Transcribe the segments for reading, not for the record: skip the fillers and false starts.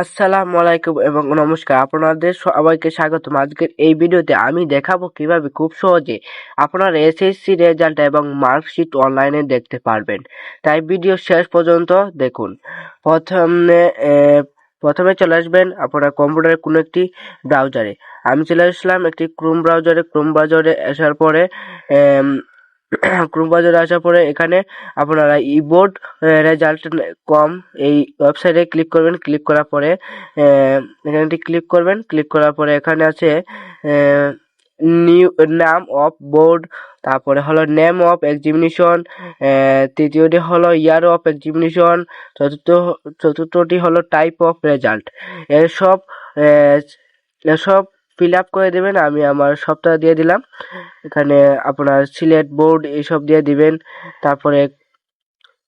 আসসালামু আলাইকুম এবং নমস্কার, আপনাদের সবাইকে স্বাগতম। আজকের এই ভিডিওতে আমি দেখাবো কিভাবে খুব সহজে আপনার এসএসসি রেজাল্ট এবং মার্কশিট অনলাইনে দেখতে পারবেন। তাই ভিডিও শেষ পর্যন্ত দেখুন। প্রথমে প্রথমে চলে আসবেন আপনার কম্পিউটারের কোনো একটি ব্রাউজারে। আমি চলে আসলাম একটি ক্রোম ব্রাউজারে আসার পরে ক্রোম ব্রাউজারে আসার পরে এখানে আপনারা ইবোর্ড রেজাল্ট কম এই ওয়েবসাইটে ক্লিক করবেন। ক্লিক করার পরে এখানে ক্লিক করবেন। ক্লিক করার পরে এখানে আছে নিউ নাম অফ বোর্ড, তারপরে হলো নেম অফ এক্সামিনেশন, তৃতীয়টি হলো ইয়ার অফ এক্সামিনেশন, চতুর্থটি হলো টাইপ অফ রেজাল্ট। এসব এসব ফিল আপ করে দেবেন। আমি আমার সবটা দিয়ে দিলাম। এখানে আপনার সিলেট বোর্ড এইসব দিয়ে দিবেন। তারপরে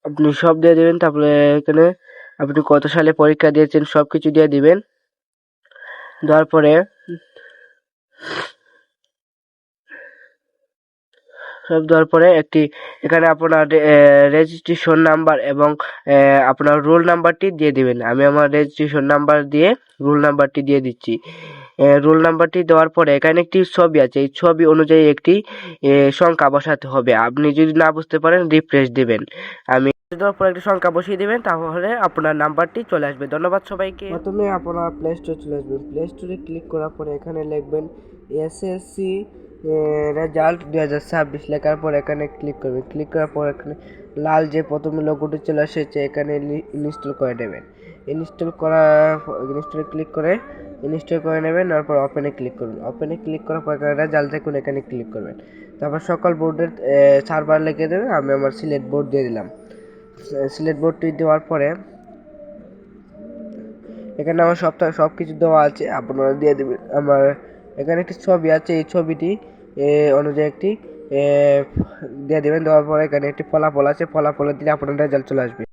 আপনি সব দিয়ে দিবেন। তারপরে এখানে আপনি কত সালে পরীক্ষা দিয়েছেন সব কিছু দিয়ে দিবেন। দেওয়ার পরে সব দেওয়ার পরে একটি এখানে আপনার রেজিস্ট্রেশন নাম্বার এবং আপনার রোল নাম্বারটি দিয়ে দিবেন। আমি আমার রেজিস্ট্রেশন নাম্বার দিয়ে রোল নাম্বারটি দিয়ে দিচ্ছি। রোল নাম্বারটি দেওয়ার পরে এখানে একটি ছবি আছে, এই ছবি অনুযায়ী একটি সংখ্যা বসাতে হবে। আপনি যদি না বুঝতে পারেন রিফ্রেশ দিবেন। আমি দেওয়ার পর একটি সংখ্যা বসিয়ে দিবেন, তাহলে আপনার নাম্বারটি চলে আসবে। ধন্যবাদ সবাইকে। প্রথমে আপনার প্লে স্টোরে চলে আসবেন। প্লে স্টোরে ক্লিক করার পরে এখানে লিখবেন এসএসসি রেজাল্ট 2026 লেখার পর এখানে ক্লিক করবেন। ক্লিক করার পর এখানে লাল যে প্রথমে লোগোটি চলে এসেছে এখানে ইনস্টল করে নেবেন। ইনস্টলে ক্লিক করে ইনস্টল করে নেবেন। তারপর ওপেনে ক্লিক করবেন। ওপেনে ক্লিক করার পর এখানে রেজাল্ট দেখুন, এখানে ক্লিক করবেন। তারপর সকল বোর্ডের সার্ভার লিখে দেবেন। আমি আমার সিলেট বোর্ড দিয়ে দিলাম। সিলেট বোর্ডটি দেওয়ার পরে এখানে আমার সব কিছু দেওয়া আছে, আপনারা দিয়ে দেবেন। আমার এখানে একটি ছবি আছে, এই ছবিটি অনুযায়ী একটি দিয়ে দেবেন। দেওয়ার পরে এখানে একটি ফলাফল আছে, ফলাফলে দিলে আপনার রেজাল্ট চলে আসবে।